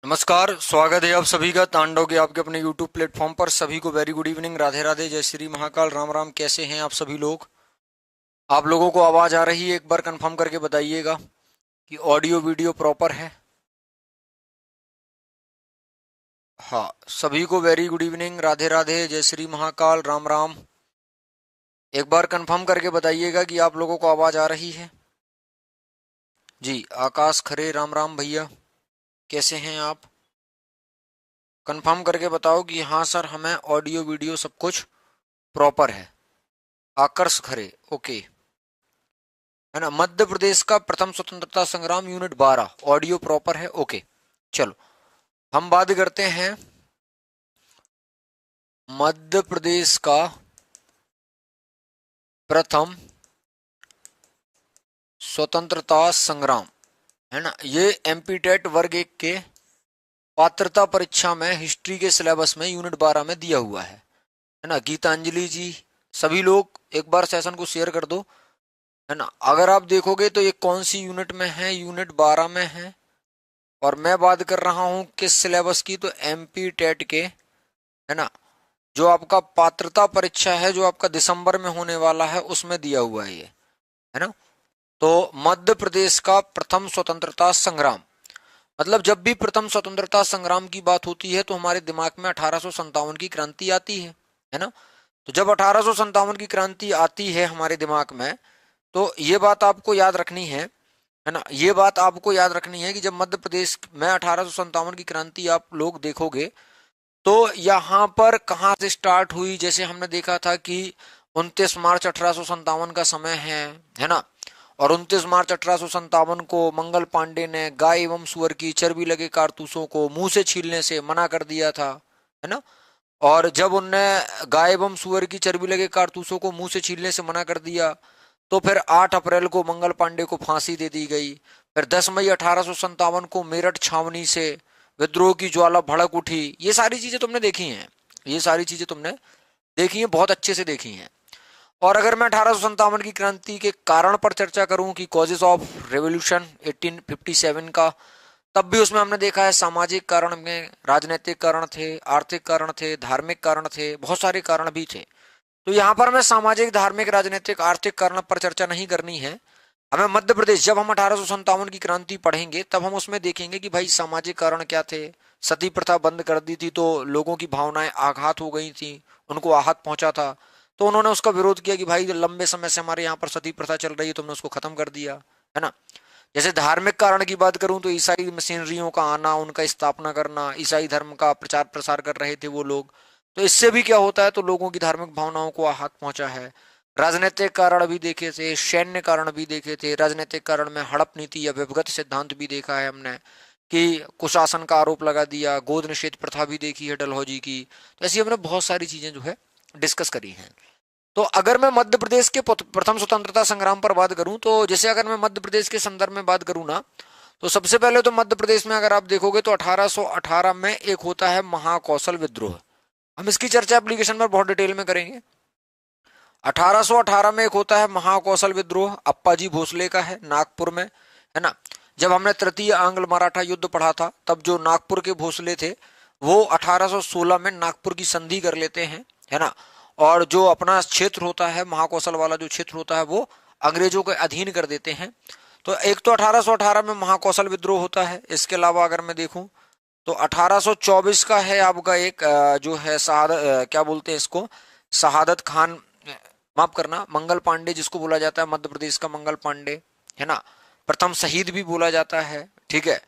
नमस्कार, स्वागत है आप सभी का तांडव के आपके अपने YouTube प्लेटफॉर्म पर। सभी को very good evening, Radhe Radhe, जय श्री महाकाल, राम राम। कैसे हैं आप सभी लोग? आप लोगों को आवाज आ रही है? एक बार कंफर्म करके बताइएगा कि ऑडियो वीडियो प्रॉपर है। हाँ, सभी को very good evening, Radhe Radhe, जय श्री महाकाल, राम राम। एक बार कंफर्म करके बताइएगा कि आप लोगों को आवाज आ रही है। जी, आकाश खरे, राम राम भैया, कैसे हैं आप? कंफर्म करके बताओ कि हाँ सर, हमें ऑडियो वीडियो सब कुछ प्रॉपर है। आकर्ष खरे, ओके, है ना। मध्य प्रदेश का प्रथम स्वतंत्रता संग्राम यूनिट 12 ऑडियो प्रॉपर है, ओके। चलो, हम बात करते हैं मध्य प्रदेश का प्रथम स्वतंत्रता संग्राम, है ना। ये एमपी टेट वर्ग 1 के पात्रता परीक्षा में हिस्ट्री के सिलेबस में यूनिट 12 में दिया हुआ है ना। गीतांजलि जी, सभी लोग एक बार सेशन को शेयर कर दो, है ना। अगर आप देखोगे तो ये कौन सी यूनिट में है? यूनिट 12 में है। और मैं बात कर रहा हूं किस सिलेबस की? तो एमपी टेट के, है ना, जो आपका पात्रता परीक्षा है, जो आपका दिसंबर में होने वाला है, उसमें दिया हुआ है ये, है ना। तो मध्य प्रदेश का प्रथम स्वतंत्रता संग्राम, मतलब जब भी प्रथम स्वतंत्रता संग्राम की बात होती है तो हमारे दिमाग में 1857 की क्रांति आती है ना। तो जब 1857 की क्रांति आती है हमारे दिमाग में, तो ये बात आपको याद रखनी है ना। ये बात आपको याद रखनी है कि जब मध्य प्रदेश में 1857 की क्रांति आप लोग देखोगे तो यहाँ पर कहाँ से स्टार्ट हुई। जैसे हमने देखा था कि 29 मार्च 1857 का समय है ना। और 29 मार्च 1857 को मंगल पांडे ने गाय एवं सुअर की चर्बी लगे कारतूसों को मुंह से छीलने से मना कर दिया था, है ना। और जब उनने गाय एवं सुअर की चर्बी लगे कारतूसों को मुंह से छीलने से मना कर दिया तो फिर 8 अप्रैल को मंगल पांडे को फांसी दे दी गई। फिर 10 मई 1857 को मेरठ छावनी से विद्रोह की ज्वाला भड़क उठी। ये सारी चीजें तुमने देखी हैं, ये सारी चीजें तुमने देखी हैं, बहुत अच्छे से देखी हैं। और अगर मैं 1857 की क्रांति के कारण पर चर्चा करूं कि कॉजेस ऑफ रेवोल्यूशन 1857 का, तब भी उसमें हमने देखा है सामाजिक कारण में, राजनीतिक कारण थे, आर्थिक कारण थे, धार्मिक कारण थे, बहुत सारे कारण भी थे। तो यहाँ पर हमें सामाजिक, धार्मिक, राजनीतिक, आर्थिक कारण पर चर्चा नहीं करनी है। हमें मध्य प्रदेश, जब हम 1857 की क्रांति पढ़ेंगे तब हम उसमें देखेंगे कि भाई सामाजिक कारण क्या थे। सती प्रथा बंद कर दी थी तो लोगों की भावनाएं आघात हो गई थी, उनको आहत पहुंचा था, तो उन्होंने उसका विरोध किया कि भाई लंबे समय से हमारे यहाँ पर सती प्रथा चल रही है, तुमने उसको खत्म कर दिया, है ना। जैसे धार्मिक कारण की बात करूं तो ईसाई मशीनरियों का आना, उनका स्थापना करना, ईसाई धर्म का प्रचार प्रसार कर रहे थे वो लोग, तो इससे भी क्या होता है, तो लोगों की धार्मिक भावनाओं को आघात पहुंचा है। राजनीतिक कारण भी देखे थे, सैन्य कारण भी देखे थे। राजनीतिक कारण में हड़प नीति या विभगत सिद्धांत भी देखा है हमने कि कुशासन का आरोप लगा दिया। गोद निषेध प्रथा भी देखी है डलहौजी की। तो ऐसी हमने बहुत सारी चीजें जो है डिस्कस करी हैं। तो अगर मैं मध्य प्रदेश के प्रथम स्वतंत्रता संग्राम पर बात करूं, तो जैसे अगर मैं मध्य प्रदेश के संदर्भ में बात करूं ना, तो सबसे पहले तो मध्य प्रदेश में अगर आप देखोगे तो 1818 में एक होता है महाकौशल विद्रोह। हम इसकी चर्चा एप्लीकेशन में बहुत डिटेल में करेंगे। 1818 में एक होता है महाकौशल विद्रोह, अप्पा जी भोसले का है, नागपुर में, है ना। जब हमने तृतीय आंग्ल मराठा युद्ध पढ़ा था तब जो नागपुर के भोसले थे वो 1816 में नागपुर की संधि कर लेते हैं, है ना। और जो अपना क्षेत्र होता है, महाकौशल वाला जो क्षेत्र होता है, वो अंग्रेजों के अधीन कर देते हैं। तो एक तो 1818 में महाकौशल विद्रोह होता है। इसके अलावा अगर मैं देखूं तो 1824 का है आपका एक जो है क्या बोलते हैं इसको, शहादत खान, माफ करना, मंगल पांडे जिसको बोला जाता है, मध्य प्रदेश का मंगल पांडे, है ना, प्रथम शहीद भी बोला जाता है, ठीक है।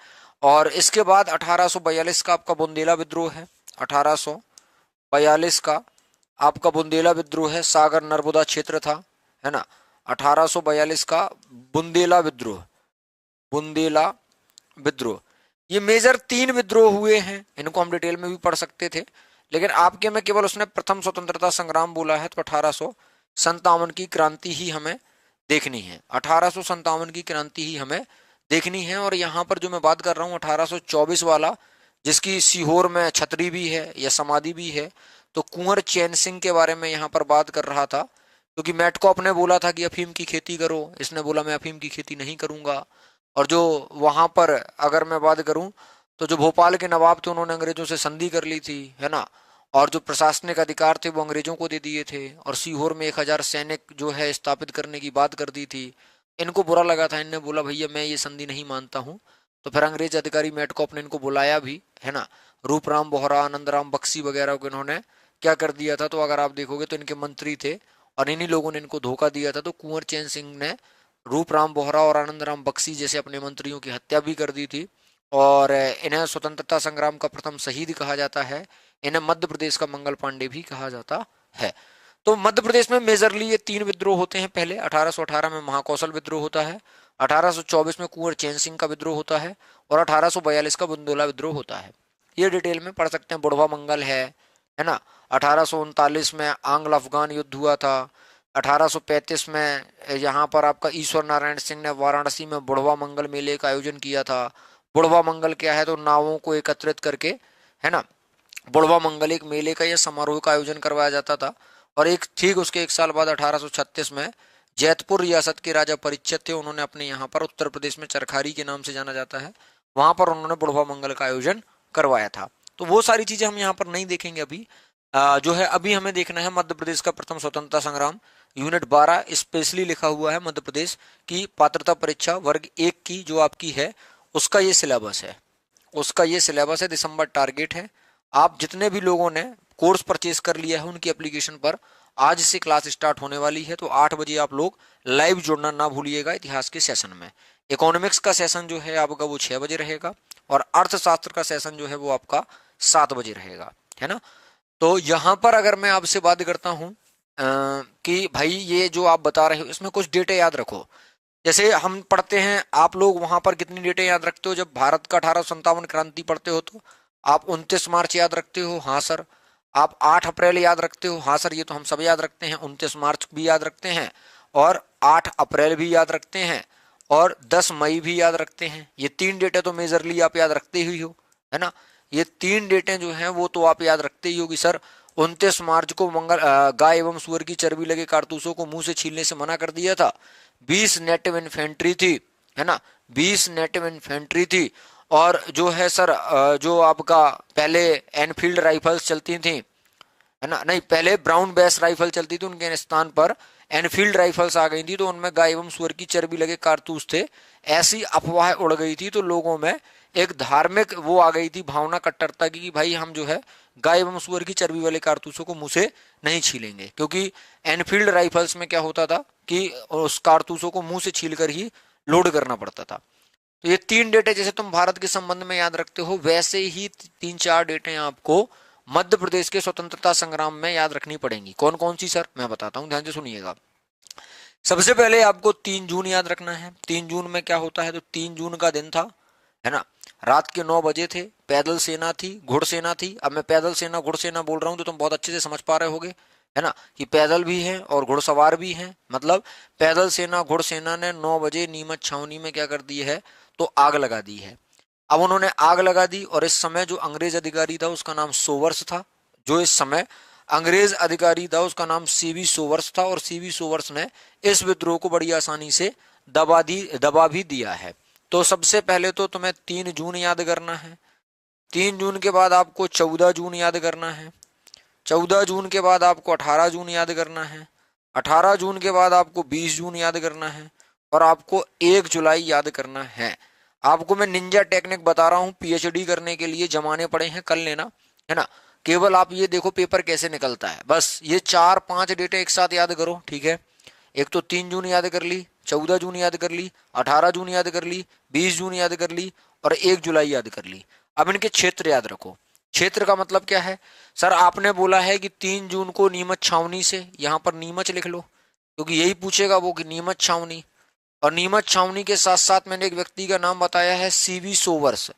और इसके बाद 1842 का आपका बुंदेला विद्रोह है। 1842 का आपका बुंदेला विद्रोह है, सागर नर्मदा क्षेत्र था, है ना। 1842 का बुंदेला विद्रोह, बुंदेला विद्रोह। ये मेजर 3 विद्रोह हुए हैं, इनको हम डिटेल में भी पढ़ सकते थे, लेकिन आपके में केवल उसने प्रथम स्वतंत्रता संग्राम बोला है। तो 1857 की क्रांति ही हमें देखनी है, 1857 की क्रांति ही हमें देखनी है। और यहाँ पर जो मैं बात कर रहा हूँ 1824 वाला, जिसकी सीहोर में छतरी भी है या समाधि भी है, तो कुंवर चैन सिंह के बारे में यहाँ पर बात कर रहा था। क्योंकि मेटकॉप ने बोला था कि अफीम की खेती करो, इसने बोला मैं अफीम की खेती नहीं करूंगा। और जो वहां पर अगर मैं बात करूं तो जो भोपाल के नवाब थे उन्होंने अंग्रेजों से संधि कर ली थी, है ना, और जो प्रशासनिक अधिकार थे वो अंग्रेजों को दे दिए थे, और सीहोर में 1000 सैनिक जो है स्थापित करने की बात कर दी थी। इनको बुरा लगा था, इनने बोला भैया मैं ये संधि नहीं मानता हूँ। तो फिर अंग्रेज अधिकारी मेटकॉप ने इनको बुलाया भी, है ना, रूपराम बोहरा, आनंदराम बख्शी वगैरह को इन्होंने क्या कर दिया था, तो अगर आप देखोगे तो इनके मंत्री थे और इन्हीं लोगों ने इनको धोखा दिया था। तो कुंवर चैन सिंह ने रूपराम बोहरा और आनंदराम बख्शी जैसे अपने मंत्रियों की हत्या भी कर दी थी, और इन्हें स्वतंत्रता संग्राम का प्रथम शहीद कहा जाता है। इन्हें मध्य प्रदेश का मंगल पांडे भी कहा जाता है। तो मध्य प्रदेश में मेजरली ये 3 विद्रोह होते हैं। पहले 1818 में महाकौशल विद्रोह होता है, 1824 में कुंवर चैन सिंह का विद्रोह होता है, और 1842 का बुंदोला विद्रोह होता है। ये डिटेल में पढ़ सकते हैं। बुढ़वा मंगल है ना, 1839 में आंग्ल अफगान युद्ध हुआ था। 1835 में यहाँ पर आपका ईश्वर नारायण सिंह ने वाराणसी में बुढ़वा मंगल मेले का आयोजन किया था। बुढ़वा मंगल क्या है, तो नावों को एकत्रित करके, है ना, बुढ़वा मंगल एक मेले का या समारोह का आयोजन करवाया जाता था। और एक ठीक उसके 1 साल बाद 1836 में जैतपुर रियासत के राजा परीक्षित थे, उन्होंने अपने यहाँ पर उत्तर प्रदेश में चरखारी के नाम से जाना जाता है, वहां पर उन्होंने बुढ़वा मंगल का आयोजन करवाया था। तो वो सारी चीजें हम यहाँ पर नहीं देखेंगे अभी। जो है अभी हमें देखना है मध्य प्रदेश का प्रथम स्वतंत्रता संग्राम, यूनिट 12 स्पेशली लिखा हुआ है मध्य प्रदेश की पात्रता परीक्षा वर्ग 1 की जो आपकी है, उसका ये सिलेबस है, उसका ये सिलेबस है। दिसंबर टारगेट है। आप जितने भी लोगों ने कोर्स परचेज कर लिया है उनकी एप्लीकेशन पर आज से क्लास स्टार्ट होने वाली है। तो 8 बजे आप लोग लाइव जुड़ना ना भूलिएगा इतिहास के सेशन में। इकोनॉमिक्स का सेशन जो है आपका वो 6 बजे रहेगा, और अर्थशास्त्र का सेशन जो है वो आपका 7 बजे रहेगा, है ना। तो यहाँ पर अगर मैं आपसे बात करता हूँ कि भाई ये जो आप बता रहे हो इसमें कुछ डेटे याद रखो। जैसे हम पढ़ते हैं, आप लोग वहां पर कितनी डेटें याद रखते हो? जब भारत का 1857 क्रांति पढ़ते हो तो आप 29 मार्च याद रखते हो, हाँ सर। आप 8 अप्रैल याद रखते हो, हाँ सर, ये तो हम सब याद रखते हैं। 29 मार्च भी याद रखते हैं, और 8 अप्रैल भी याद रखते हैं, और 10 मई भी याद रखते हैं। ये 3 डेटें तो मेजरली आप याद रखते ही हो, है ना। ये 3 डेटें जो हैं वो तो आप याद रखते ही होगी सर। 29 मार्च को गाय एवं सुअर की चर्बी लगे कारतूसों को मुंह से छीलने से मना कर दिया था। 20 नेटिव इन्फेंट्री थी, है ना, 20 नेटिव इन्फेंट्री थी। और जो है सर जो आपका पहले एनफील्ड राइफल्स चलती थी, है ना, नहीं पहले ब्राउन बेस राइफल चलती थी, उनके स्थान पर एनफील्ड राइफल्स आ गई थी। तो उनमें गाय एवं सुअर की चर्बी लगे कारतूस थे। ऐसी अफवाह उड़ गई थी, तो लोगों में एक धार्मिक वो आ गई थी भावना कट्टरता की, कि भाई हम जो है गाय एवं सुअर की चर्बी वाले कारतूसों को मुंह से नहीं छीलेंगे। क्योंकि एनफील्ड राइफल्स में क्या होता था कि उस कारतूसों को मुंह से छील कर ही लोड करना पड़ता था। तो ये 3 डेटे जैसे तुम भारत के संबंध में याद रखते हो, वैसे ही 3-4 डेटे आपको मध्य प्रदेश के स्वतंत्रता संग्राम में याद रखनी पड़ेंगी। कौन कौन सी सर, मैं बताता हूँ, ध्यान से सुनिएगा। सबसे पहले आपको 3 जून याद रखना है। 3 जून में क्या होता है, तो 3 जून का दिन था, है ना, रात के 9 बजे थे, पैदल सेना थी, घुड़सेना थी। अब मैं पैदल सेना घुड़सेना बोल रहा हूँ तो तुम बहुत अच्छे से समझ पा रहे होगे, है ना, कि पैदल भी हैं और घुड़सवार भी हैं। मतलब पैदल सेना घुड़सेना ने 9 बजे नीमच छावनी में क्या कर दी है, तो आग लगा दी है। अब उन्होंने आग लगा दी, और इस समय जो अंग्रेज अधिकारी था उसका नाम सोवर्स था। जो इस समय अंग्रेज अधिकारी था उसका नाम सीवी सोवर्स था, और सीवी सोवर्स ने इस विद्रोह को बड़ी आसानी से दबा भी दिया है। तो सबसे पहले तो तुम्हें 3 जून याद करना है। 3 जून के बाद आपको 14 जून याद करना है। 14 जून के बाद आपको 18 जून याद करना है। 18 जून के बाद आपको 20 जून याद करना है, और आपको 1 जुलाई याद करना है। आपको मैं निंजा टेक्निक बता रहा हूँ, पीएचडी करने के लिए जमाने पड़े हैं, कर लेना, है ना। केवल आप ये देखो पेपर कैसे निकलता है, बस ये 4-5 डेटे एक साथ याद करो, ठीक है। एक तो 3 जून याद कर ली, 14 जून याद कर ली, 18 जून याद कर ली, 20 जून याद कर ली, और 1 जुलाई याद कर ली। अब इनके क्षेत्र याद रखो। क्षेत्र का मतलब क्या है सर, आपने बोला है कि 3 जून को नीमच छावनी से, यहाँ पर नीमच लिख लो क्योंकि यही पूछेगा वो कि नीमच छावनी। और नीमच छावनी के साथ साथ मैंने एक व्यक्ति का नाम बताया है, सीवी सोवर्स।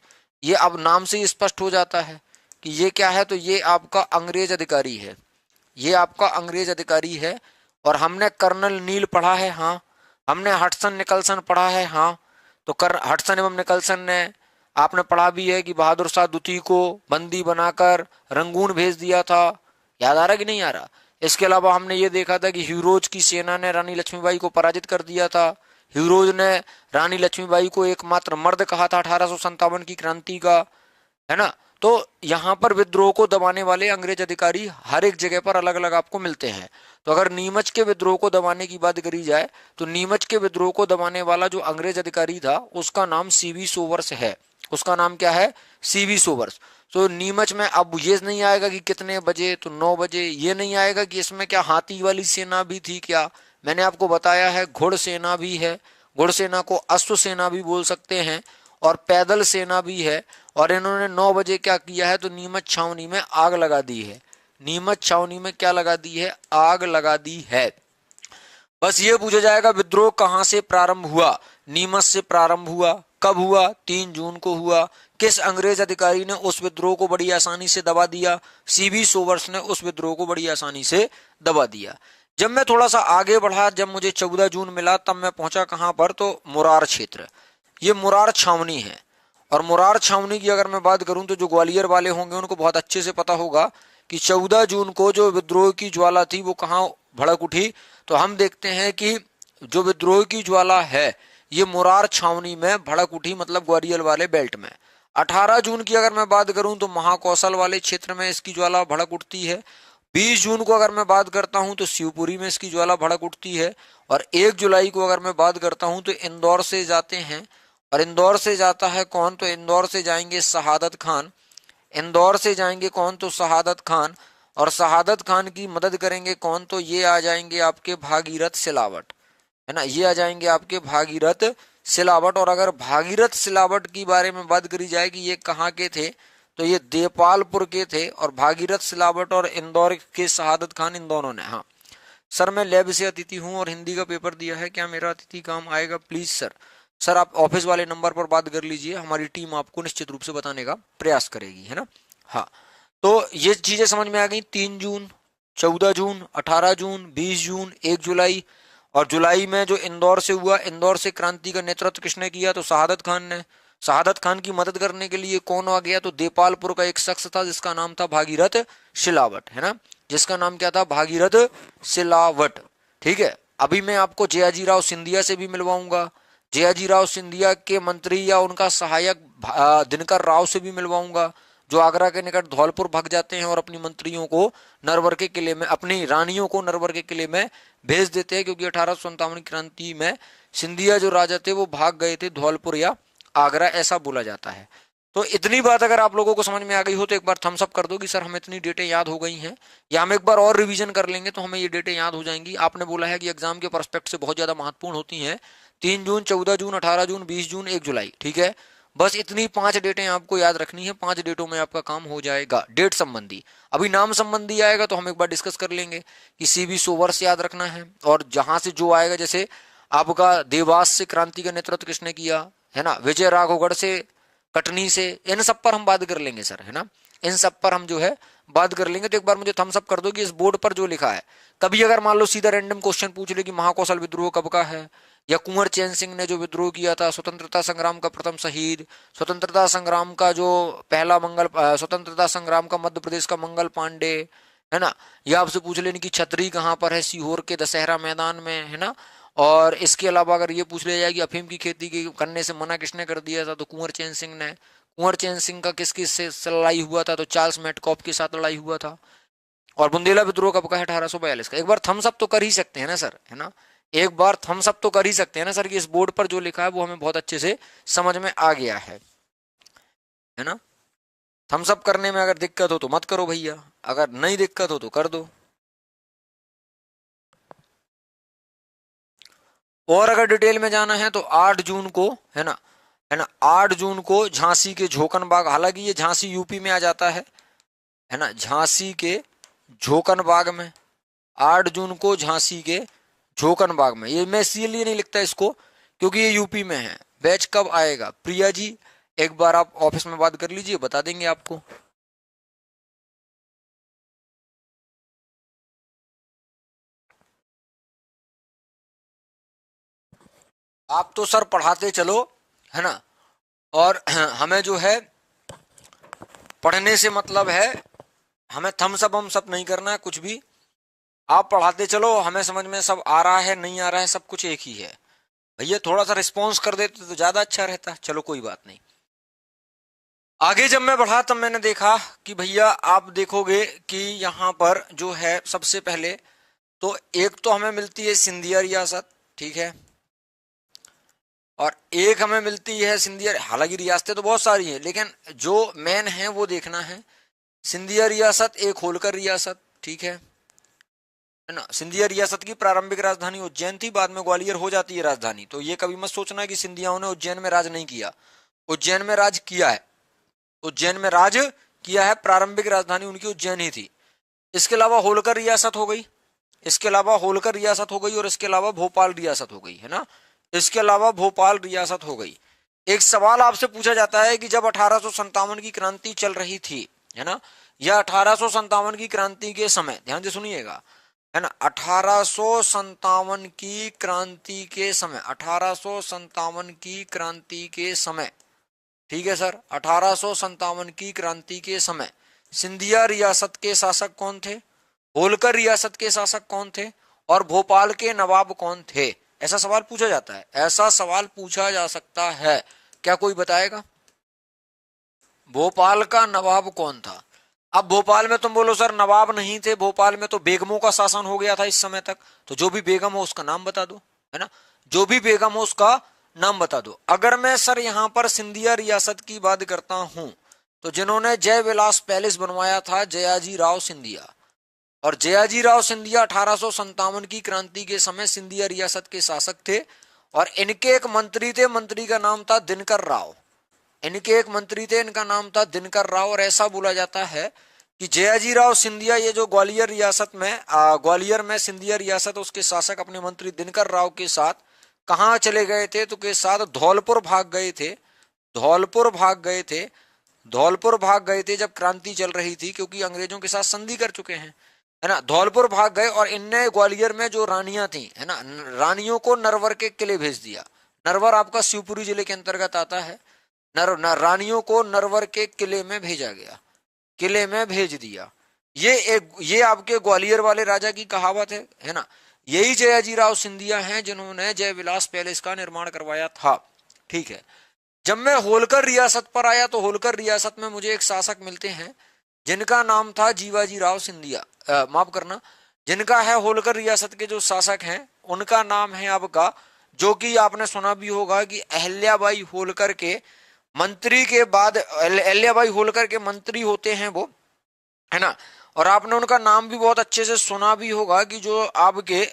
ये अब नाम से ही स्पष्ट हो जाता है कि ये क्या है, तो ये आपका अंग्रेज अधिकारी है, ये आपका अंग्रेज अधिकारी है। और हमने कर्नल नील पढ़ा है, हाँ। हमने हडसन निकलसन पढ़ा है, हाँ। तो हडसन एवं निकलसन ने आपने पढ़ा भी है कि बहादुर शाह द्वितीय को बंदी बनाकर रंगून भेज दिया था। याद आ रहा कि नहीं आ रहा? इसके अलावा हमने ये देखा था कि ह्यूरोज की सेना ने रानी लक्ष्मीबाई को पराजित कर दिया था। ह्यूरोज ने रानी लक्ष्मीबाई को एकमात्र मर्द कहा था 1857 की क्रांति का। है ना। तो यहां पर विद्रोह को दबाने वाले अंग्रेज अधिकारी हर एक जगह पर अलग अलग आपको मिलते हैं। तो अगर नीमच के विद्रोह को दबाने की बात करी जाए तो नीमच के विद्रोह को दबाने वाला जो अंग्रेज अधिकारी था उसका नाम सीवी सोवर्स है। उसका नाम क्या है? सीवी सोवर्स। तो नीमच में अब ये नहीं आएगा कि कितने बजे, तो 9 बजे। ये नहीं आएगा कि इसमें क्या हाथी वाली सेना भी थी क्या। मैंने आपको बताया है घुड़ सेना भी है, घुड़ सेना को अश्व सेना भी बोल सकते हैं, और पैदल सेना भी है। और इन्होंने 9 बजे क्या किया है, तो नीमच छावनी में आग लगा दी है। नीमच छावनी में क्या लगा दी है? आग लगा दी है। बस ये पूछा जाएगा विद्रोह कहां से प्रारंभ हुआ। नीमच से प्रारंभ हुआ। कब हुआ? 3 जून को हुआ। किस अंग्रेज अधिकारी ने उस विद्रोह को बड़ी आसानी से दबा दिया? सीवी सोवर्स ने उस विद्रोह को बड़ी आसानी से दबा दिया। जब मैं थोड़ा सा आगे बढ़ा, जब मुझे 14 जून मिला, तब मैं पहुंचा कहां पर, तो मुरार क्षेत्र। ये मुरार छावनी है। और मुरार छावनी की अगर मैं बात करूं तो जो ग्वालियर वाले होंगे उनको बहुत अच्छे से पता होगा कि 14 जून को जो विद्रोह की ज्वाला थी वो कहां भड़क उठी। तो हम देखते हैं कि जो विद्रोह की ज्वाला है ये मुरार छावनी में भड़क उठी, मतलब ग्वालियर वाले बेल्ट में। 18 जून की अगर मैं बात करूं तो महाकौशल वाले क्षेत्र में इसकी ज्वाला भड़क उठती है। 20 जून को अगर मैं बात करता हूं तो शिवपुरी में इसकी ज्वाला भड़क उठती है। और 1 जुलाई को अगर मैं बात करता हूं तो इंदौर से जाते हैं। और इंदौर से जाता है कौन, तो इंदौर से जाएंगे शहादत खान। इंदौर से जाएंगे कौन, तो शहादत खान। और शहादत खान की मदद करेंगे कौन, तो ये आ जाएंगे आपके भागीरथ सिलावट, है ना। ये आ जाएंगे आपके भागीरथ सिलावट। और अगर भागीरथ सिलावट की बारे में बात करी जाए कि ये कहाँ के थे, तो ये देपालपुर के थे। और भागीरथ सिलावट और इंदौर के शहादत खान, इन दोनों ने। हाँ सर, मैं लैब से अतिथि हूँ और हिंदी का पेपर दिया है, क्या मेरा अतिथि काम आएगा प्लीज सर। सर आप ऑफिस वाले नंबर पर बात कर लीजिए, हमारी टीम आपको निश्चित रूप से बताने का प्रयास करेगी, है ना। हाँ, तो ये चीजें समझ में आ गई। 3 जून, 14 जून, 18 जून, 20 जून, 1 जुलाई। और जुलाई में जो इंदौर से हुआ, इंदौर से क्रांति का नेतृत्व किसने किया, तो शहादत खान ने। शहादत खान की मदद करने के लिए कौन आ गया, तो देपालपुर का एक शख्स था जिसका नाम था भागीरथ सिलावट, है ना। जिसका नाम क्या था, भागीरथ सिलावट। ठीक है। अभी मैं आपको जयाजीराव सिंधिया से भी मिलवाऊंगा। जयाजीराव सिंधिया के मंत्री या उनका सहायक दिनकर राव से भी मिलवाऊंगा, जो आगरा के निकट धौलपुर भाग जाते हैं और अपनी मंत्रियों को नरवर के किले में, अपनी रानियों को नरवर के किले में भेज देते हैं, क्योंकि 1857 क्रांति में सिंधिया जो राजा थे वो भाग गए थे धौलपुर या आगरा, ऐसा बोला जाता है। तो इतनी बात अगर आप लोगों को समझ में आ गई हो तो एक बार थम्स अप कर दो कि सर हमें इतनी डेटें याद हो गई हैं, या हम एक बार और रिवीजन कर लेंगे तो हमें ये डेटें याद हो जाएंगी। आपने बोला है कि एग्जाम के परस्पेक्ट से बहुत ज्यादा महत्वपूर्ण होती हैं। 3 जून, 14 जून, 18 जून, 20 जून, 1 जुलाई। ठीक है। बस इतनी 5 डेटें आपको याद रखनी है। 5 डेटों में आपका काम हो जाएगा डेट संबंधी। अभी नाम संबंधी आएगा तो हम एक बार डिस्कस कर लेंगे कि सीवी सोवर्स याद रखना है, और जहां से जो आएगा, जैसे आपका देवास से क्रांति का नेतृत्व किसने किया, है ना, विजय राघवगढ़ से, कटनी से, इन सब पर हम बात कर लेंगे सर, है ना। इन सब पर हम जो है बात कर लेंगे। तो एक बार मुझे थम्स अप कर दो कि इस बोर्ड पर जो लिखा है, कभी अगर मान लो सीधा रैंडम क्वेश्चन पूछ ले कि महाकौशल विद्रोह कब का है, या कुंवर चैन सिंह ने जो विद्रोह किया था, स्वतंत्रता संग्राम का प्रथम शहीद, स्वतंत्रता संग्राम का जो पहला मंगल, स्वतंत्रता संग्राम का मध्य प्रदेश का मंगल पांडे, है ना। या आपसे पूछ लेने की छतरी कहाँ पर है, सीहोर के दशहरा मैदान में, है ना। और इसके अलावा अगर ये पूछ लिया जाए कि अफीम की खेती की करने से मना किसने कर दिया था, तो कुंवर चैन सिंह ने। कुंवर चैन सिंह का किस किस से लड़ाई हुआ था, तो चार्ल्स मेटकॉफ के साथ लड़ाई हुआ था। और बुंदेला विद्रोह कब का है, 1842 का। एक बार थम्स अप तो कर ही सकते हैं ना सर, है ना। एक बार थम्स अप तो कर ही सकते हैं ना सर कि इस बोर्ड पर जो लिखा है वो हमें बहुत अच्छे से समझ में आ गया है ना। थम्स अप करने में अगर दिक्कत हो तो मत करो भैया, अगर नहीं दिक्कत हो तो कर दो। और अगर डिटेल में जाना है तो 8 जून को, है ना 8 जून को झांसी के झोकन बाग, हालांकि ये झांसी यूपी में आ जाता है ना, झांसी के झोकन बाग में। 8 जून को झांसी के झोकन बाग में। ये मैं इसीलिए नहीं लिखता इसको क्योंकि ये यूपी में है। बैच कब आएगा, प्रिया जी एक बार आप ऑफिस में बात कर लीजिए, बता देंगे आपको। आप तो सर पढ़ाते चलो, है ना। और हमें जो है पढ़ने से मतलब है, हमें थम्स अप हम सब नहीं करना है कुछ भी। आप पढ़ाते चलो, हमें समझ में सब आ रहा है नहीं आ रहा है सब कुछ एक ही है। भैया थोड़ा सा रिस्पॉन्स कर देते तो ज्यादा अच्छा रहता। चलो कोई बात नहीं। आगे जब मैं बढ़ा तब मैंने देखा कि भैया आप देखोगे कि यहाँ पर जो है सबसे पहले तो एक तो हमें मिलती है सिंधिया रियासत, ठीक है, और एक हमें मिलती है सिंधिया, हालांकि रियासतें तो बहुत सारी हैं लेकिन जो मेन है वो देखना है। सिंधिया रियासत, एक होलकर रियासत, ठीक है ना। सिंधिया रियासत की प्रारंभिक राजधानी उज्जैन थी, बाद में ग्वालियर हो जाती है राजधानी। तो ये कभी मत सोचना कि सिंधियाओं ने उज्जैन में राज नहीं किया, उज्जैन में राज किया है, उज्जैन में राज किया है, प्रारंभिक राजधानी उनकी उज्जैन ही थी। इसके अलावा होलकर रियासत हो गई, इसके अलावा होलकर रियासत हो गई, और इसके अलावा भोपाल रियासत हो गई, है ना, इसके अलावा भोपाल रियासत हो गई। एक सवाल आपसे पूछा जाता है कि जब 1857 की क्रांति चल रही थी, है ना, या 1857 की क्रांति के समय, ध्यान से सुनिएगा, है ना, 1857 की क्रांति के समय, 1857 की क्रांति के समय, ठीक है सर, 1857 की क्रांति के समय सिंधिया रियासत के शासक कौन थे, होलकर रियासत के शासक कौन थे, और भोपाल के नवाब कौन थे? ऐसा सवाल पूछा जाता है, ऐसा सवाल पूछा जा सकता है। क्या कोई बताएगा भोपाल का नवाब कौन था? अब भोपाल में तुम बोलो सर नवाब नहीं थे, भोपाल में तो बेगमों का शासन हो गया था इस समय तक, तो जो भी बेगम हो उसका नाम बता दो, है ना, जो भी बेगम हो उसका नाम बता दो। अगर मैं सर यहां पर सिंधिया रियासत की बात करता हूं तो जिन्होंने जय विलास पैलेस बनवाया था जयाजी राव सिंधिया, और जयाजी राव सिंधिया 1857 की क्रांति के समय सिंधिया रियासत के शासक थे, और इनके एक मंत्री थे, मंत्री का नाम था दिनकर राव, इनके एक मंत्री थे, इनका नाम था दिनकर राव। और ऐसा बोला जाता है कि जयाजी राव सिंधिया, ये जो ग्वालियर रियासत में ग्वालियर में सिंधिया रियासत, उसके शासक अपने मंत्री दिनकर राव के साथ कहाँ चले गए थे, तो के साथ धौलपुर भाग गए थे, धौलपुर भाग गए थे, धौलपुर भाग गए थे जब क्रांति चल रही थी, क्योंकि अंग्रेजों के साथ संधि कर चुके हैं, है ना, धौलपुर भाग गए। और इनने ग्वालियर में जो रानियां थी, है ना, रानियों को नरवर के किले भेज दिया। नरवर आपका शिवपुरी जिले के अंतर्गत आता है। रानियों को नरवर के किले में भेजा गया, किले में भेज दिया। ये आपके ग्वालियर वाले राजा की कहावत है ना। यही जयाजी राव सिंधिया हैं जिन्होंने जय विलास पैलेस का निर्माण करवाया था, ठीक है। जब मैं होलकर रियासत पर आया तो होलकर रियासत में मुझे एक शासक मिलते हैं जिनका नाम था जीवाजी राव सिंधिया, माफ करना, जिनका है होलकर रियासत के जो शासक हैं उनका नाम है आपका, जो कि आपने सुना भी होगा कि अहल्याबाई होलकर के मंत्री के बाद, अहल्याबाई होलकर के मंत्री होते हैं वो, है ना। और आपने उनका नाम भी बहुत अच्छे से सुना भी होगा कि जो आपके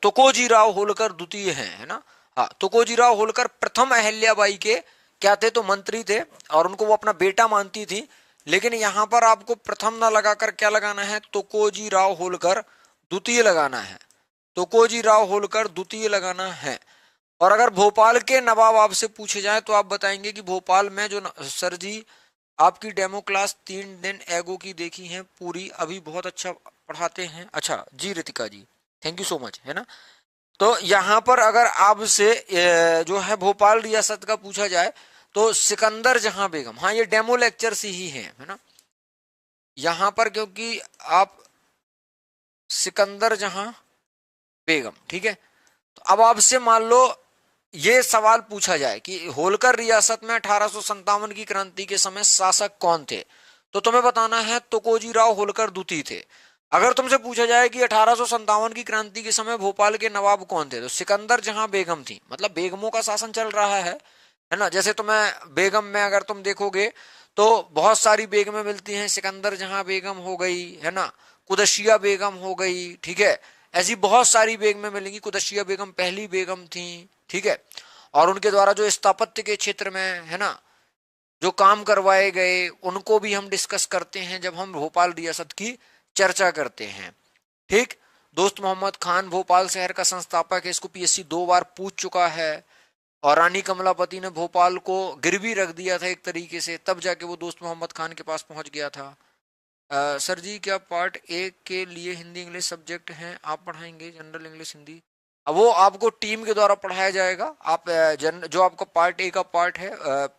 तुकोजी राव होलकर द्वितीय हैं, है ना, हाँ, तुकोजी राव होलकर प्रथम अहल्याबाई के क्या थे, तो मंत्री थे, और उनको वो अपना बेटा मानती थी। लेकिन यहां पर आपको प्रथम ना लगाकर क्या लगाना है, तुकोजी राव होलकर द्वितीय लगाना है, तुकोजी राव होलकर द्वितीय लगाना है। और अगर भोपाल के नवाब आपसे पूछे जाए तो आप बताएंगे कि भोपाल में जो सर जी आपकी डेमो क्लास 3 दिन एगो की देखी है पूरी, अभी बहुत अच्छा पढ़ाते हैं। अच्छा जी रितिका जी, थैंक यू सो मच, है ना। तो यहाँ पर अगर आपसे जो है भोपाल रियासत का पूछा जाए तो सिकंदर जहां बेगम, हाँ ये डेमो लेक्चर से ही है ना, यहाँ पर क्योंकि आप सिकंदर जहां बेगम, ठीक है। तो अब आपसे मान लो ये सवाल पूछा जाए कि होलकर रियासत में 1857 की क्रांति के समय शासक कौन थे, तो तुम्हें बताना है तुकोजी राव होलकर द्वितीय थे। अगर तुमसे पूछा जाए कि 1857 की क्रांति के समय भोपाल के नवाब कौन थे, तो सिकंदर जहां बेगम थी, मतलब बेगमों का शासन चल रहा है ना। जैसे तुम्हें बेगम में अगर तुम देखोगे तो बहुत सारी बेगमें मिलती हैं, सिकंदर जहां बेगम हो गई, है ना, कुदशिया बेगम हो गई, ठीक है, ऐसी बहुत सारी बेगमें मिलेंगी। कुदशिया बेगम पहली बेगम थी, ठीक है, और उनके द्वारा जो स्थापत्य के क्षेत्र में, है ना, जो काम करवाए गए उनको भी हम डिस्कस करते हैं जब हम भोपाल रियासत की चर्चा करते हैं, ठीक। दोस्त मोहम्मद खान भोपाल शहर का संस्थापक है, इसको पीएससी 2 बार पूछ चुका है। और रानी कमलापति ने भोपाल को गिरवी रख दिया था एक तरीके से, तब जाके वो दोस्त मोहम्मद खान के पास पहुंच गया था। सर जी क्या पार्ट 1 के लिए हिंदी इंग्लिश सब्जेक्ट हैं आप पढ़ाएंगे, जनरल इंग्लिश हिंदी? अब वो आपको टीम के द्वारा पढ़ाया जाएगा। आप जो आपका पार्ट ए का पार्ट है,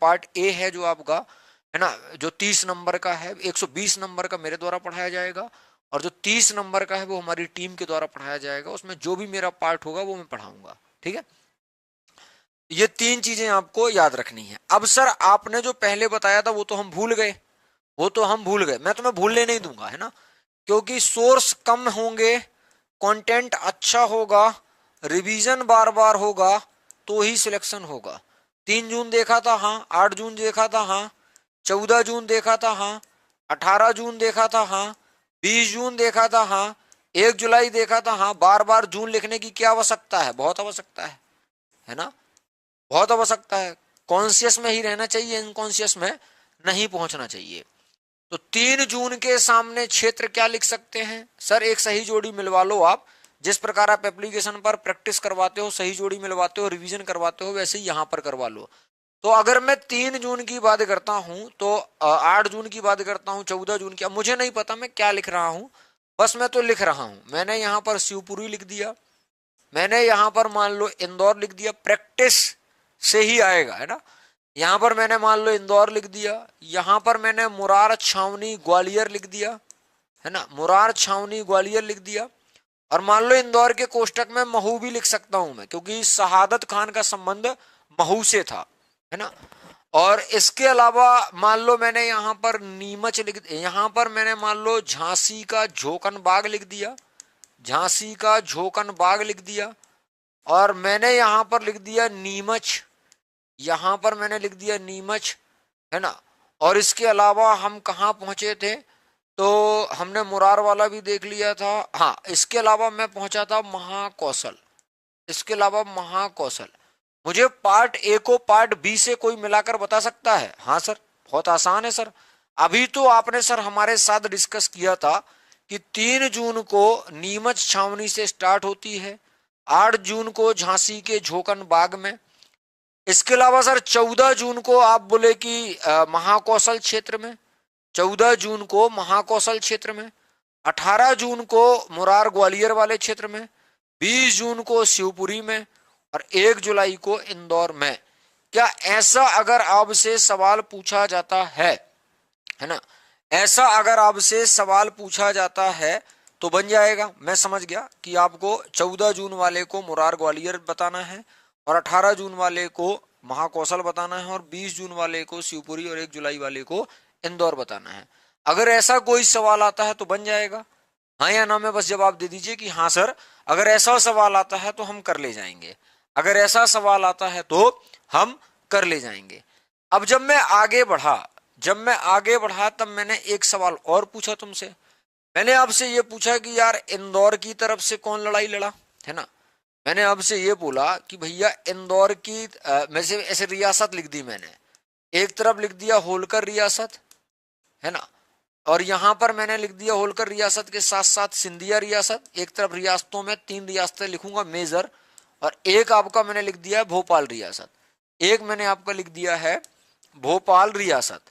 पार्ट ए है जो आपका, है ना, जो 30 नंबर का है, 120 नंबर का मेरे द्वारा पढ़ाया जाएगा, और जो 30 नंबर का है वो हमारी टीम के द्वारा पढ़ाया जाएगा। उसमें जो भी मेरा पार्ट होगा वो मैं पढ़ाऊंगा, ठीक है। ये 3 चीजें आपको याद रखनी है। अब सर आपने जो पहले बताया था वो तो हम भूल गए, मैं तुम्हें भूलने नहीं दूंगा, है ना, क्योंकि सोर्स कम होंगे, कंटेंट अच्छा होगा, रिवीजन बार बार होगा, तो ही सिलेक्शन होगा। 3 जून देखा था हाँ, 8 जून देखा था हाँ, 14 जून देखा था हाँ, 18 जून देखा था हाँ, 20 जून देखा था हाँ, 1 जुलाई देखा था हाँ। बार बार जून लिखने की क्या आवश्यकता है? बहुत आवश्यकता है ना, बहुत आवश्यकता है। कॉन्शियस में ही रहना चाहिए, इनकॉन्शियस में नहीं पहुंचना चाहिए। तो 3 जून के सामने क्षेत्र क्या लिख सकते हैं? सर एक सही जोड़ी मिलवा लो आप, जिस प्रकार आप एप्लीकेशन पर प्रैक्टिस करवाते हो, सही जोड़ी मिलवाते हो, रिवीजन करवाते हो, वैसे ही यहां पर करवा लो। तो अगर मैं 3 जून की बात करता हूं तो 8 जून की बात करता हूं, 14 जून की, मुझे नहीं पता मैं क्या लिख रहा हूं, बस मैं तो लिख रहा हूं। मैंने यहां पर शिवपुरी लिख दिया, मैंने यहां पर मान लो इंदौर लिख दिया, प्रैक्टिस से ही आएगा, है ना। यहां पर मैंने मान लो इंदौर लिख दिया, यहां पर मैंने मुरार छावनी ग्वालियर लिख दिया, है ना, मुरार छावनी ग्वालियर लिख दिया। और मान लो इंदौर के कोष्टक में महू भी लिख सकता हूं मैं, क्योंकि शहादत खान का संबंध महू से था, है ना। और इसके अलावा मान लो मैंने यहां पर नीमच लिख, यहां पर मैंने मान लो झांसी का झोकन बाग लिख दिया, झांसी का झोकन बाग लिख दिया। और मैंने यहां पर लिख दिया नीमच, यहां पर मैंने लिख दिया नीमच, है ना। और इसके अलावा हम कहां पहुंचे थे, तो हमने मुरार वाला भी देख लिया था। हाँ, इसके अलावा मैं पहुंचा था महाकौशल, इसके अलावा महाकौशल। मुझे पार्ट ए को पार्ट बी से कोई मिलाकर बता सकता है? हाँ सर, बहुत आसान है सर। अभी तो आपने सर हमारे साथ डिस्कस किया था कि 3 जून को नीमच छावनी से स्टार्ट होती है, 8 जून को झांसी के झोकन बाग में। इसके अलावा सर 14 जून को आप बोले कि महाकौशल क्षेत्र में, 14 जून को महाकौशल क्षेत्र में, 18 जून को मुरार ग्वालियर वाले क्षेत्र में, 20 जून को शिवपुरी में, और 1 जुलाई को इंदौर में। क्या ऐसा अगर आपसे सवाल पूछा जाता है ना, ऐसा अगर आपसे सवाल पूछा जाता है तो बन जाएगा। मैं समझ गया कि आपको 14 जून वाले को मुरार ग्वालियर बताना है, और 18 जून वाले को महाकौशल बताना है, और 20 जून वाले को शिवपुरी, और 1 जुलाई वाले को इंदौर बताना है। अगर ऐसा कोई सवाल आता है तो बन जाएगा, हाँ या ना में बस जवाब दे दीजिए कि हाँ सर अगर ऐसा सवाल आता है तो हम कर ले जाएंगे, अगर ऐसा सवाल आता है तो हम कर ले जाएंगे। अब जब मैं आगे बढ़ा तब मैंने एक सवाल और पूछा तुमसे। मैंने आपसे ये पूछा कि यार इंदौर की तरफ से कौन लड़ाई लड़ा, है ना। मैंने आपसे ये बोला कि भैया इंदौर की में से ऐसे रियासत लिख दी मैंने, एक तरफ लिख दिया होलकर रियासत, है ना, और यहां पर मैंने लिख दिया होलकर रियासत के साथ साथ सिंधिया रियासत। एक तरफ रियासतों में 3 रियासतें लिखूंगा मेजर, और एक आपका मैंने लिख दिया है भोपाल रियासत, एक मैंने आपका लिख दिया है भोपाल रियासत।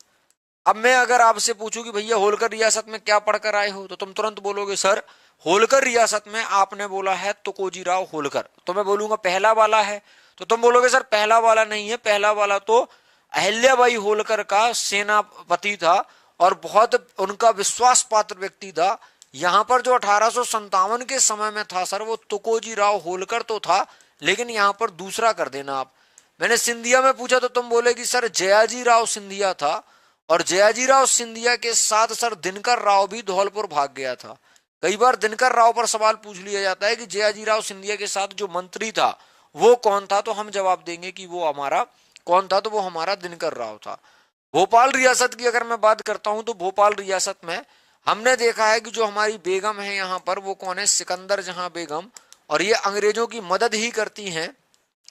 अब मैं अगर आपसे पूछूं कि भैया होलकर रियासत में क्या पढ़कर आए हो, तो तुम तुरंत बोलोगे सर होलकर रियासत में आपने बोला है तुकोजी राव होलकर, तो मैं बोलूंगा पहला वाला है, तो तुम बोलोगे सर पहला वाला नहीं है, पहला वाला तो अहिल्याबाई होलकर का सेनापति था और बहुत उनका विश्वास पात्र व्यक्ति था। यहां पर जो 1857 के समय में था सर वो तुकोजी राव होलकर तो था, लेकिन यहां पर दूसरा कर देना आप। मैंने सिंधिया में पूछा तो तुम बोले कि सर जयाजी राव सिंधिया था, और जयाजी राव सिंधिया के साथ सर दिनकर राव भी धौलपुर भाग गया था। कई बार दिनकर राव पर सवाल पूछ लिया जाता है कि जयाजी राव सिंधिया के साथ जो मंत्री था वो कौन था, तो हम जवाब देंगे कि वो हमारा कौन था, तो वो हमारा दिनकर राव था। भोपाल रियासत की अगर मैं बात करता हूं तो भोपाल रियासत में हमने देखा है कि जो हमारी बेगम है यहाँ पर वो कौन है, सिकंदर जहां बेगम, और ये अंग्रेजों की मदद ही करती हैं,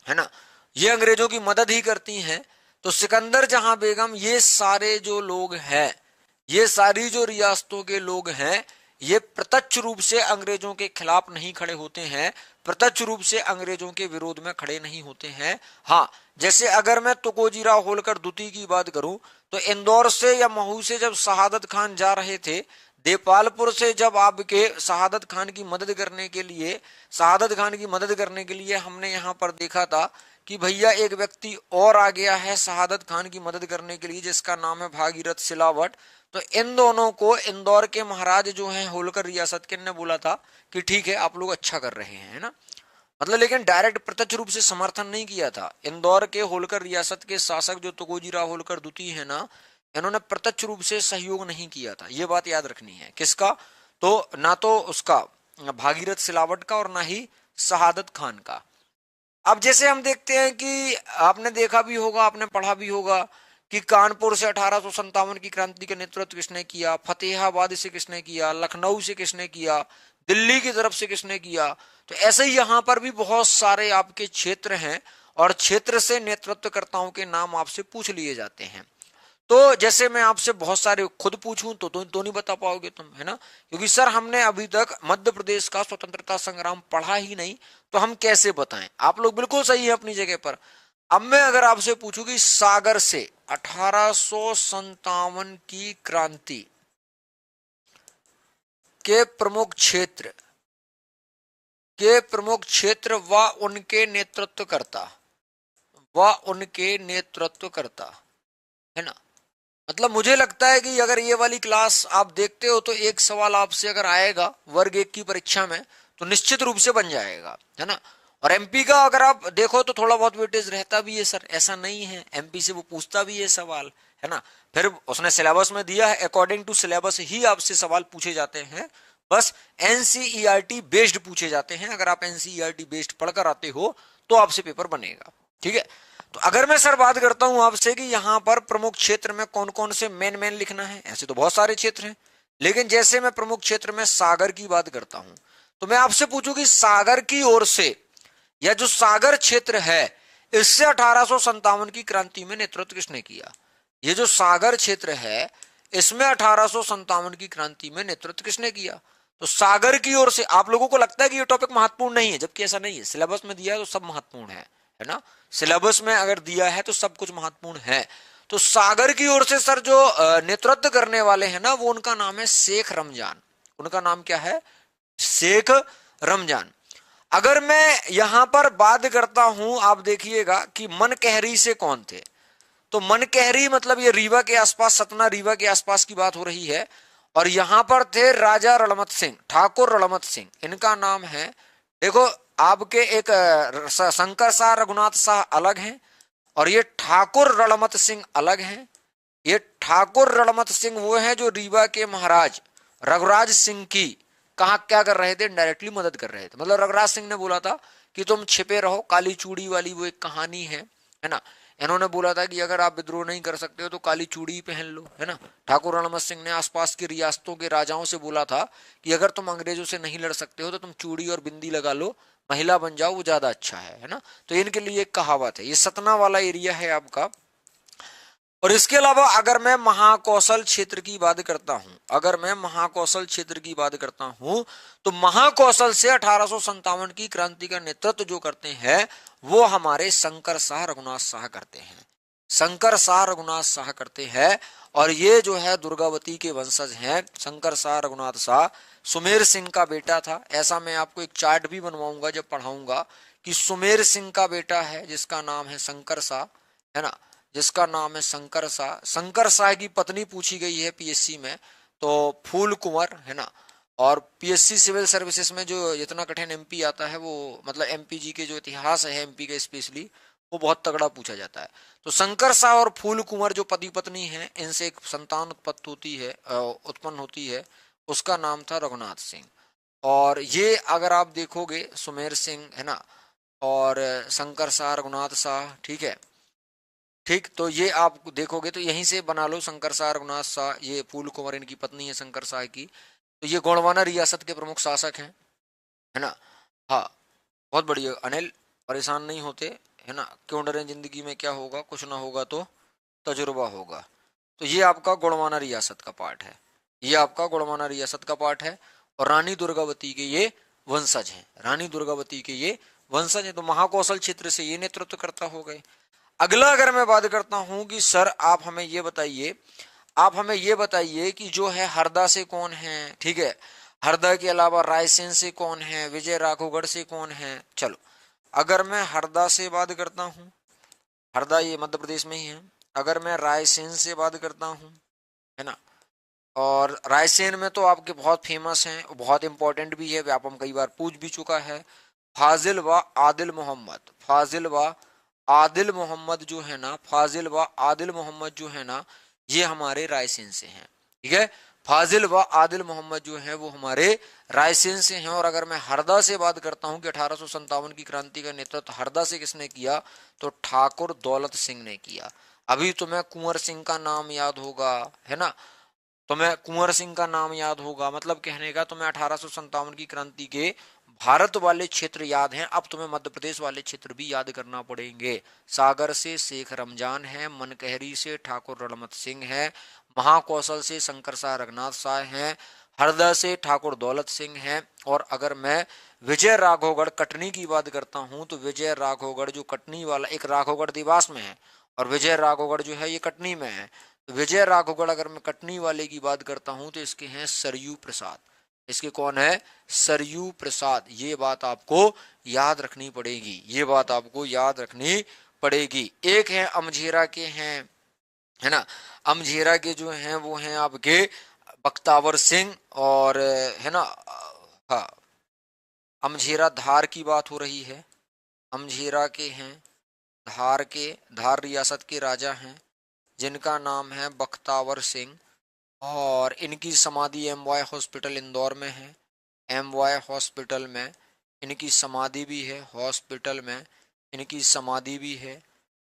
है ना, ये अंग्रेजों की मदद ही करती हैं। तो सिकंदर जहां बेगम, ये सारे जो लोग हैं, ये सारी जो रियासतों के लोग हैं, ये प्रत्यक्ष रूप से अंग्रेजों के खिलाफ नहीं खड़े होते हैं, प्रत्यक्ष रूप से अंग्रेजों के विरोध में खड़े नहीं होते हैं। हाँ, जैसे अगर मैं तुकोजी राव होलकर द्वितीय की बात करूं तो इंदौर से या महू से जब शहादत खान जा रहे थे, देपालपुर से जब आपके शहादत खान की मदद करने के लिए हमने यहाँ पर देखा था कि भैया एक व्यक्ति और आ गया है शहादत खान की मदद करने के लिए जिसका नाम है भागीरथ सिलावट। तो इन दोनों को इंदौर के महाराज जो हैं होलकर रियासत के ने बोला था कि ठीक है आप लोग अच्छा कर रहे हैं, है ना। मतलब, लेकिन डायरेक्ट प्रत्यक्ष रूप से समर्थन नहीं किया था। इंदौर के होलकर रियासत के शासक जो तुकोजीराव होलकर द्वितीय है ना, इन्होंने प्रत्यक्ष रूप से सहयोग नहीं किया था। ये बात याद रखनी है। किसका? तो ना तो उसका भागीरथ सिलावट का और ना ही शहादत खान का। अब जैसे हम देखते हैं कि आपने देखा भी होगा, आपने पढ़ा भी होगा कि कानपुर से 1857 की क्रांति का नेतृत्व किसने किया, फतेहाबाद से किसने किया, लखनऊ से किसने किया, दिल्ली की तरफ से किसने किया। तो ऐसे ही यहां पर भी बहुत सारे आपके क्षेत्र हैं और क्षेत्र से नेतृत्वकर्ताओं के नाम आपसे पूछ लिए जाते हैं। तो जैसे मैं आपसे बहुत सारे खुद पूछूं तो नहीं बता पाओगे तुम, है ना, क्योंकि सर हमने अभी तक मध्य प्रदेश का स्वतंत्रता संग्राम पढ़ा ही नहीं, तो हम कैसे बताएं। आप लोग बिल्कुल सही है अपनी जगह पर। अब मैं अगर आपसे पूछूं कि सागर से 1857 की क्रांति के प्रमुख क्षेत्र व उनके नेतृत्वकर्ता, है ना। मतलब मुझे लगता है कि अगर ये वाली क्लास आप देखते हो तो एक सवाल आपसे अगर आएगा वर्ग 1 की परीक्षा में तो निश्चित रूप से बन जाएगा, है ना। और एमपी का अगर आप देखो तो थोड़ा बहुत वेटेज रहता भी है सर, ऐसा नहीं है, एमपी से वो पूछता भी है सवाल, है ना। फिर उसने सिलेबस में दिया है, अकॉर्डिंग टू सिलेबस ही आपसे सवाल पूछे जाते हैं। बस एनसीईआरटी बेस्ड पूछे जाते हैं। अगर आप एनसीईआरटी बेस्ड पढ़कर आते हो तो आपसे पेपर बनेगा, ठीक है। तो अगर मैं सर बात करता हूं आपसे कि यहां पर प्रमुख क्षेत्र में कौन कौन से मेन लिखना है, ऐसे तो बहुत सारे क्षेत्र हैं, लेकिन जैसे मैं प्रमुख क्षेत्र में सागर की बात करता हूं तो मैं आपसे पूछूं कि सागर की ओर से या जो सागर क्षेत्र है इससे 1857 की क्रांति में नेतृत्व किसने किया। ये जो सागर क्षेत्र है इसमें 1857 की क्रांति में नेतृत्व किसने किया। तो सागर की ओर से आप लोगों को लगता है कि ये टॉपिक महत्वपूर्ण नहीं है, जबकि ऐसा नहीं है। सिलेबस में दिया है तो सब महत्वपूर्ण है ना। सिलेबस में अगर दिया है तो सब कुछ महत्वपूर्ण है। तो सागर की ओर से सर जो नेतृत्व करने वाले हैं ना, वो उनका नाम है शेख रमजान। उनका नाम क्या है? शेख रमजान। अगर मैं यहां पर बात करता हूं, आप देखिएगा कि मनकहरी से कौन थे। तो मनकहरी मतलब ये रीवा के आसपास, सतना रीवा के आसपास की बात हो रही है। और यहां पर थे राजा रणमत सिंह, ठाकुर रणमत सिंह, इनका नाम है। देखो आपके एक शंकर शाह रघुनाथ शाह अलग हैं और ये ठाकुर रणमत सिंह अलग हैं। ये ठाकुर रणमत सिंह वो हैं जो रीवा के महाराज रघुराज सिंह की कहा क्या कर रहे थे, डायरेक्टली मदद कर रहे थे। मतलब रघुराज सिंह ने बोला था कि तुम छिपे रहो, काली चूड़ी वाली वो एक कहानी है ना। इन्होंने बोला था कि अगर आप विद्रोह नहीं कर सकते हो तो काली चूड़ी पहन लो, है ना। ठाकुर रणमत सिंह ने आसपास की रियासतों के राजाओं से बोला था कि अगर तुम अंग्रेजों से नहीं लड़ सकते हो तो तुम चूड़ी और बिंदी लगा लो, महिला बन जाओ, वो ज्यादा अच्छा है ना। तो इनके लिए एक कहावत है। ये सतना वाला एरिया है आपका। और इसके अलावा अगर मैं महाकौशल क्षेत्र की बात करता हूं, तो महाकौशल से 1857 की क्रांति का नेतृत्व जो करते हैं वो हमारे शंकर शाह रघुनाथ शाह करते हैं। शंकर शाह रघुनाथ शाह करते हैं। और ये जो है दुर्गावती के वंशज हैं। शंकर शाह रघुनाथ शाह सुमेर सिंह का बेटा था। ऐसा मैं आपको एक चार्ट भी बनवाऊंगा जब पढ़ाऊंगा कि सुमेर सिंह का बेटा है जिसका नाम है शंकर शाह, है ना, जिसका नाम है शंकर शाह। शंकर शाह की पत्नी पूछी गई है पीएससी में, तो फूल कुंवर, है ना। और पीएससी सिविल सर्विसेज में जो इतना कठिन एमपी आता है, वो मतलब एमपीजी के जो इतिहास है एमपी का स्पेशली, वो बहुत तगड़ा पूछा जाता है। तो शंकर शाह और फूल कुंवर जो पति पत्नी हैं, इनसे एक संतान उत्पन्न होती है, उसका नाम था रघुनाथ सिंह। और ये अगर आप देखोगे सुमेर सिंह, है ना, और शंकर शाह रघुनाथ शाह, ठीक है, ठीक। तो ये आप देखोगे तो यहीं से बना लो, शंकर शाह रघुनाथ शाह, ये फूल कुंवर इनकी पत्नी है शंकर शाह की। तो ये गोंडवाना रियासत के प्रमुख शासक हैं, है ना। हाँ, बहुत बढ़िया अनिल, परेशान नहीं होते, है ना। क्यों डरे, जिंदगी में क्या होगा, कुछ ना होगा तो तजुर्बा होगा। तो ये आपका गोंडवाना रियासत का पार्ट है, ये आपका गोंडवाना रियासत का पार्ट है। और रानी दुर्गावती के ये वंशज हैं, रानी दुर्गावती के ये वंशज हैं। तो महाकौशल क्षेत्र से ये नेतृत्व करता हो गए। अगला अगर मैं बात करता हूं कि सर आप हमें ये बताइए कि जो है हरदा से कौन है, ठीक है। हरदा के अलावा रायसेन से कौन है, विजय राघवगढ़ से कौन है। चलो अगर मैं हरदा से बात करता हूं, हरदा ये मध्य प्रदेश में ही है। अगर मैं रायसेन से बात करता हूं, है ना, और रायसेन में तो आपके बहुत फेमस हैं, बहुत इंपॉर्टेंट भी है, व्यापम कई बार पूछ भी चुका है। फाजिल व आदिल मोहम्मद, फाजिल व आदिल मोहम्मद जो है ना, फाजिल व आदिल मोहम्मद जो है ना, ये हमारे रायसेन से हैं। ठीक है, फाजिल व आदिल मोहम्मद जो है वो हमारे रायसेन से हैं। और अगर मैं हरदा से बात करता हूं कि 1857 की क्रांति का नेतृत्व हरदा से किसने किया, तो ठाकुर दौलत सिंह ने किया। अभी तुम्हें कुंवर सिंह का नाम याद होगा, है ना, तुम्हें कुंवर सिंह का नाम याद होगा, मतलब कहने का तुम्हें 1857 की क्रांति के भारत वाले क्षेत्र याद हैं, अब तुम्हें मध्य प्रदेश वाले क्षेत्र भी याद करना पड़ेंगे। सागर से शेख रमजान है, मनकहरी से ठाकुर रणमत सिंह है, महाकौशल से शंकर शाह रघुनाथ शाह हैं, हरदा से ठाकुर दौलत सिंह हैं। और अगर मैं विजय राघवगढ़ कटनी की बात करता हूं तो विजय राघवगढ़ जो कटनी वाला, एक राघवगढ़ देवास में है और विजय राघवगढ़ जो है ये कटनी में है। तो विजय राघवगढ़ अगर मैं कटनी वाले की बात करता हूं तो इसके हैं सरयू प्रसाद। इसके कौन है, सरयू प्रसाद। ये बात आपको याद रखनी पड़ेगी, ये बात आपको याद रखनी पड़ेगी। एक है अमझेरा के हैं, है ना, अमझेरा के जो हैं वो हैं आपके बख्तावर सिंह, और है ना, हाँ, अमझेरा धार की बात हो रही है, अमझेरा के हैं धार के, धार रियासत के राजा हैं जिनका नाम है बख्तावर सिंह। और इनकी समाधि एम वाई हॉस्पिटल इंदौर में है, एम वाई हॉस्पिटल में इनकी समाधि भी है, हॉस्पिटल में इनकी समाधि भी है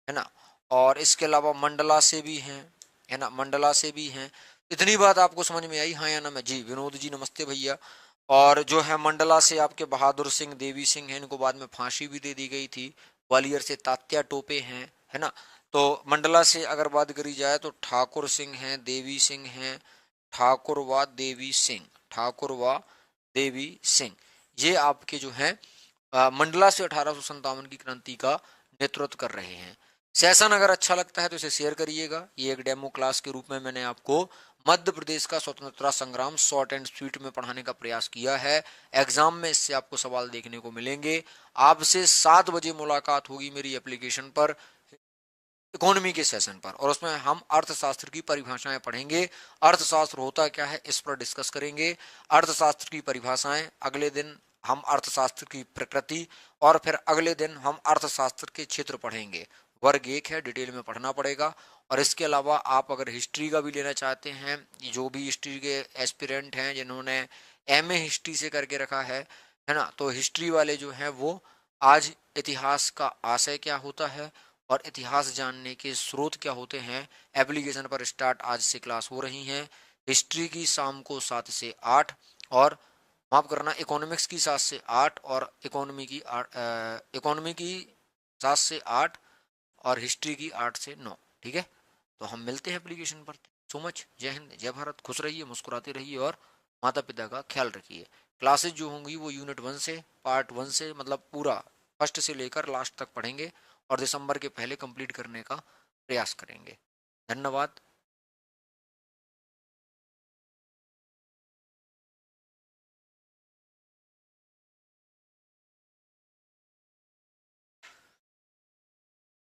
ना। और इसके अलावा मंडला से भी हैं, है ना, मंडला से भी हैं। इतनी बात आपको समझ में आई, हाँ या ना? मैं जी विनोद जी नमस्ते भैया। और जो है मंडला से आपके बहादुर सिंह, देवी सिंह हैं, इनको बाद में फांसी भी दे दी गई थी। ग्वालियर से तात्या टोपे हैं, है ना। तो मंडला से अगर बात करी जाए तो ठाकुर सिंह हैं, देवी सिंह हैं, ठाकुर व देवी सिंह, ठाकुर व देवी सिंह, ये आपके जो हैं मंडला से 1857 की क्रांति का नेतृत्व कर रहे हैं। सेशन अगर अच्छा लगता है तो इसे शेयर करिएगा। ये एक डेमो क्लास के रूप में मैंने आपको मध्य प्रदेश का स्वतंत्रता संग्राम शॉर्ट एंड स्वीट में पढ़ाने का प्रयास किया है। एग्जाम में इससे आपको सवाल देखने को मिलेंगे। आपसे 7 बजे मुलाकात होगी मेरी एप्लीकेशन पर, इकोनॉमी के सेशन पर, और उसमें हम अर्थशास्त्र की परिभाषाएं पढ़ेंगे। अर्थशास्त्र होता क्या है इस पर डिस्कस करेंगे। अर्थशास्त्र की परिभाषाएं, अगले दिन हम अर्थशास्त्र की प्रकृति, और फिर अगले दिन हम अर्थशास्त्र के क्षेत्र पढ़ेंगे। वर्ग 1 है, डिटेल में पढ़ना पड़ेगा। और इसके अलावा आप अगर हिस्ट्री का भी लेना चाहते हैं, जो भी हिस्ट्री के एस्पिरेंट हैं जिन्होंने एमए हिस्ट्री से करके रखा है ना, तो हिस्ट्री वाले जो हैं वो आज इतिहास का आशय क्या होता है और इतिहास जानने के स्रोत क्या होते हैं, एप्लीकेशन पर स्टार्ट आज से क्लास हो रही हैं। हिस्ट्री की शाम को 7 से 8, और माफ करना इकोनॉमिक्स की 7 से 8, और इकोनॉमी की 7 से 8, और हिस्ट्री की 8 से 9। ठीक है, तो हम मिलते हैं एप्लीकेशन पर। सो मच, जय हिंद, जय भारत, खुश रहिए, मुस्कुराते रहिए, और माता पिता का ख्याल रखिए। क्लासेज जो होंगी वो यूनिट 1 से, पार्ट 1 से, मतलब पूरा फर्स्ट से लेकर लास्ट तक पढ़ेंगे और दिसंबर के पहले कंप्लीट करने का प्रयास करेंगे। धन्यवाद।